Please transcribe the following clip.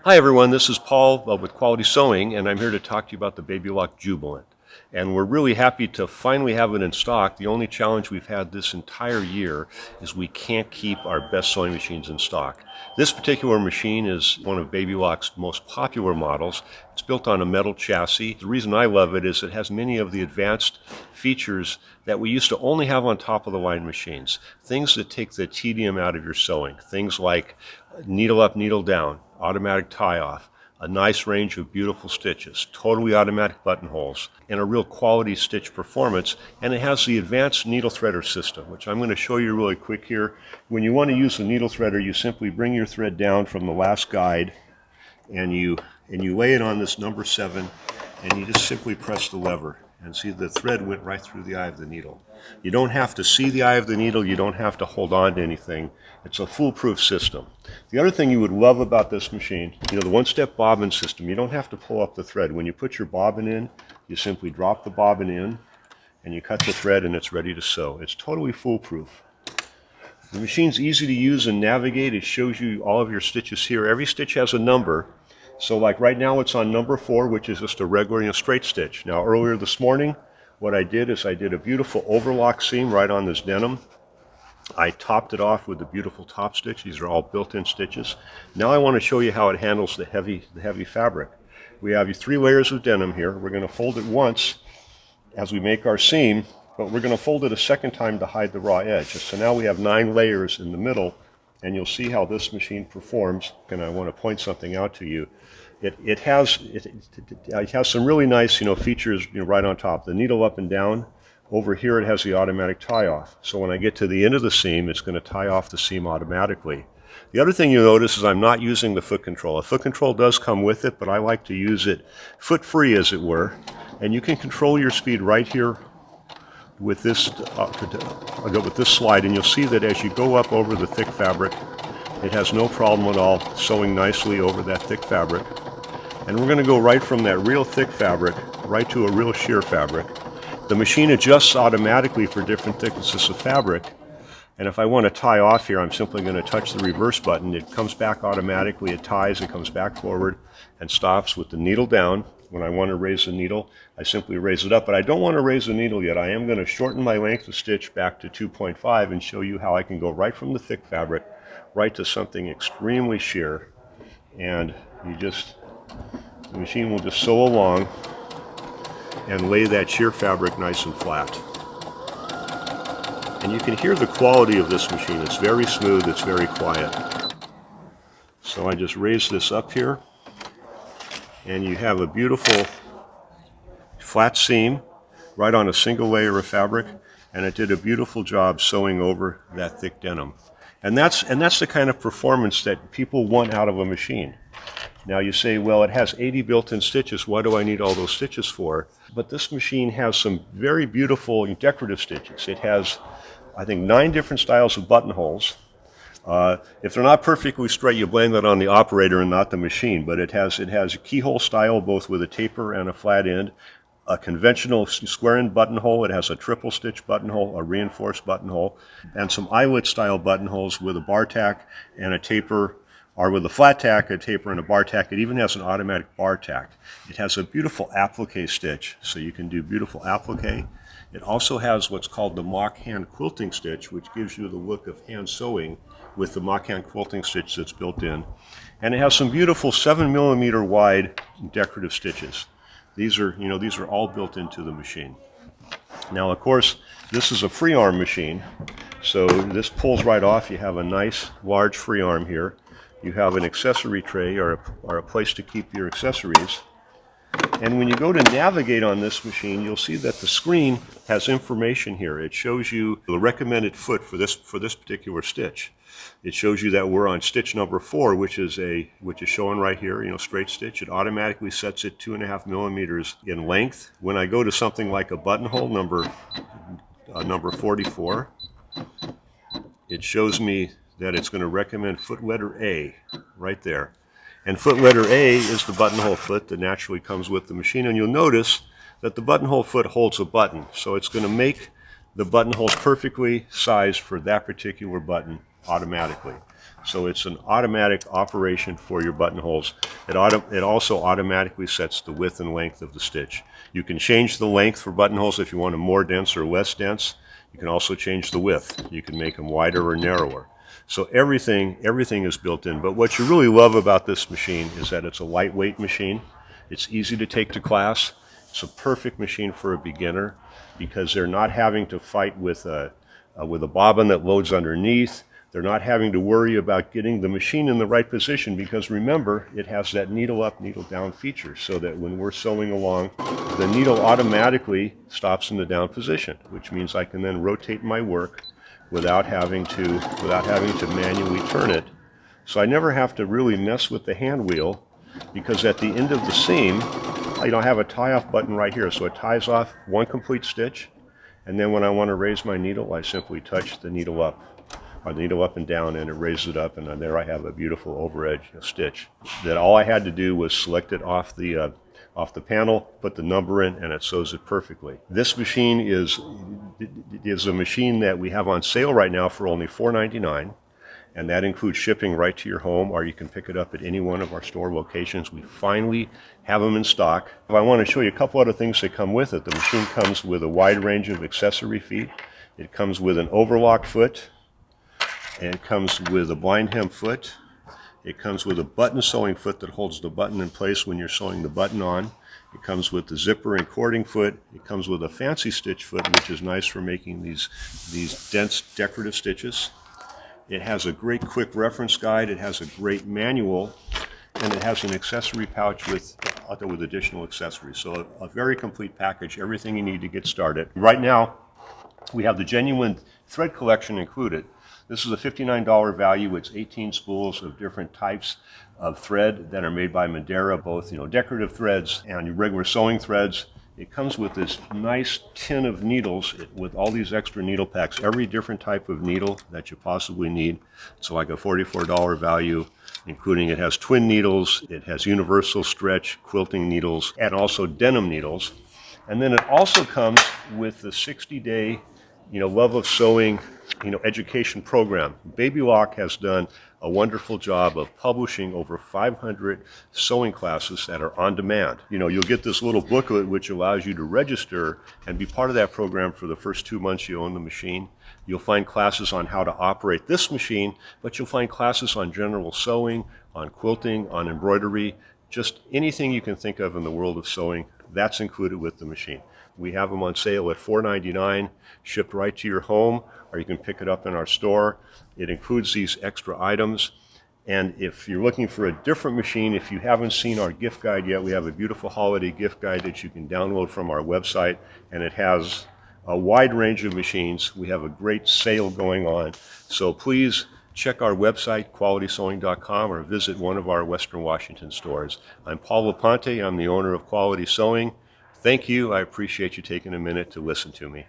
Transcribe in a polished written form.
Hi everyone, this is Paul with Quality Sewing, and I'm here to talk to you about the Baby Lock Jubilant. And we're really happy to finally have it in stock. The only challenge we've had this entire year is we can't keep our best sewing machines in stock. This particular machine is one of Baby Lock's most popular models. It's built on a metal chassis. The reason I love it is it has many of the advanced features that we used to only have on top of the line machines. Things that take the tedium out of your sewing. Things like needle up, needle down, automatic tie off, a nice range of beautiful stitches, totally automatic buttonholes, and a real quality stitch performance. And it has the advanced needle threader system, which I'm going to show you really quick here. When you want to use the needle threader, you simply bring your thread down from the last guide and you lay it on this number 7, and you just simply press the lever. And see, the thread went right through the eye of the needle. You don't have to see the eye of the needle. You don't have to hold on to anything. It's a foolproof system. The other thing you would love about this machine, the one-step bobbin system, you don't have to pull up the thread. When you put your bobbin in, you simply drop the bobbin in, and you cut the thread, and it's ready to sew. It's totally foolproof. The machine's easy to use and navigate. It shows you all of your stitches here. Every stitch has a number. So like right now it's on number 4, which is just a regular straight stitch. Now earlier this morning, what I did is I did a beautiful overlock seam right on this denim. I topped it off with a beautiful top stitch. These are all built-in stitches. Now I want to show you how it handles the heavy fabric. We have 3 layers of denim here. We're going to fold it once as we make our seam, but we're going to fold it a second time to hide the raw edge. So now we have 9 layers in the middle, and you'll see how this machine performs. And I want to point something out to you. It has some really nice features right on top. The needle up and down. Over here it has the automatic tie off. So when I get to the end of the seam, it's going to tie off the seam automatically. The other thing you'll notice is I'm not using the foot control. A foot control does come with it, but I like to use it foot free, as it were. And you can control your speed right here with this slide, and you'll see that as you go up over the thick fabric, it has no problem at all sewing nicely over that thick fabric. And we're going to go right from that real thick fabric right to a real sheer fabric. The machine adjusts automatically for different thicknesses of fabric. And if I want to tie off here, I'm simply going to touch the reverse button. It comes back automatically. It ties, it comes back forward and stops with the needle down. When I want to raise the needle, I simply raise it up. But I don't want to raise the needle yet. I am going to shorten my length of stitch back to 2.5 and show you how I can go right from the thick fabric right to something extremely sheer. And the machine will just sew along and lay that sheer fabric nice and flat. And you can hear the quality of this machine. It's very smooth, it's very quiet. So I just raise this up here, and you have a beautiful flat seam right on a single layer of fabric, and it did a beautiful job sewing over that thick denim. And that's the kind of performance that people want out of a machine. Now you say, well, it has 80 built-in stitches. What do I need all those stitches for? But this machine has some very beautiful decorative stitches. It has, I think, 9 different styles of buttonholes. If they're not perfectly straight, you blame that on the operator and not the machine. But it has a keyhole style, both with a taper and a flat end. A conventional square end buttonhole. It has a triple stitch buttonhole, a reinforced buttonhole, and some eyelet style buttonholes with a bar tack and a taper, or with a flat tack, a taper, and a bar tack. It even has an automatic bar tack. It has a beautiful applique stitch, so you can do beautiful applique. It also has what's called the mock hand quilting stitch, which gives you the look of hand sewing with the mock hand quilting stitch that's built in. And it has some beautiful 7mm wide decorative stitches. These are all built into the machine. Now, of course, this is a free arm machine, so this pulls right off. You have a nice large free arm here. You have an accessory tray or a place to keep your accessories. And when you go to navigate on this machine, you'll see that the screen has information here. It shows you the recommended foot for this particular stitch. It shows you that we're on stitch number 4, which is showing right here, straight stitch. It automatically sets it 2.5mm in length. When I go to something like a buttonhole number 44, it shows me that it's going to recommend foot letter A right there. And foot letter A is the buttonhole foot that naturally comes with the machine. And you'll notice that the buttonhole foot holds a button. So it's going to make the buttonholes perfectly sized for that particular button automatically. So it's an automatic operation for your buttonholes. It also automatically sets the width and length of the stitch. You can change the length for buttonholes if you want them more dense or less dense. You can also change the width. You can make them wider or narrower. So everything is built in. But what you really love about this machine is that it's a lightweight machine. It's easy to take to class. It's a perfect machine for a beginner because they're not having to fight with a bobbin that loads underneath. They're not having to worry about getting the machine in the right position because remember, it has that needle up, needle down feature so that when we're sewing along, the needle automatically stops in the down position, which means I can then rotate my work without having to manually turn it. So I never have to really mess with the hand wheel because at the end of the seam, I have a tie-off button right here. So it ties off one complete stitch. And then when I want to raise my needle, I simply touch the needle up, or the needle up and down, and it raises it up, and then there I have a beautiful over edge stitch. That all I had to do was select it off the panel, put the number in, and it sews it perfectly. This machine is a machine that we have on sale right now for only $4.99. And that includes shipping right to your home, or you can pick it up at any one of our store locations. We finally have them in stock. I want to show you a couple other things that come with it. The machine comes with a wide range of accessory feet. It comes with an overlock foot, and it comes with a blind hem foot. It comes with a button sewing foot that holds the button in place when you're sewing the button on. It comes with the zipper and cording foot. It comes with a fancy stitch foot, which is nice for making these dense decorative stitches. It has a great quick reference guide, it has a great manual, and it has an accessory pouch with additional accessories. So a very complete package, everything you need to get started. Right now, we have the genuine thread collection included. This is a $59 value. It's 18 spools of different types of thread that are made by Madeira, both decorative threads and regular sewing threads. It comes with this nice tin of needles with all these extra needle packs, every different type of needle that you possibly need. It's like a $44 value, including it has twin needles, it has universal stretch quilting needles, and also denim needles. And then it also comes with the 60-day Love of Sewing education program. Baby Lock has done a wonderful job of publishing over 500 sewing classes that are on demand. You'll get this little booklet which allows you to register and be part of that program for the first 2 months you own the machine. You'll find classes on how to operate this machine, but you'll find classes on general sewing, on quilting, on embroidery, just anything you can think of in the world of sewing, that's included with the machine. We have them on sale at $4.99, shipped right to your home, or you can pick it up in our store. It includes these extra items. And if you're looking for a different machine, if you haven't seen our gift guide yet, we have a beautiful holiday gift guide that you can download from our website, and it has a wide range of machines. We have a great sale going on. So please check our website, qualitysewing.com, or visit one of our Western Washington stores. I'm Paul LaPonte. I'm the owner of Quality Sewing. Thank you. I appreciate you taking a minute to listen to me.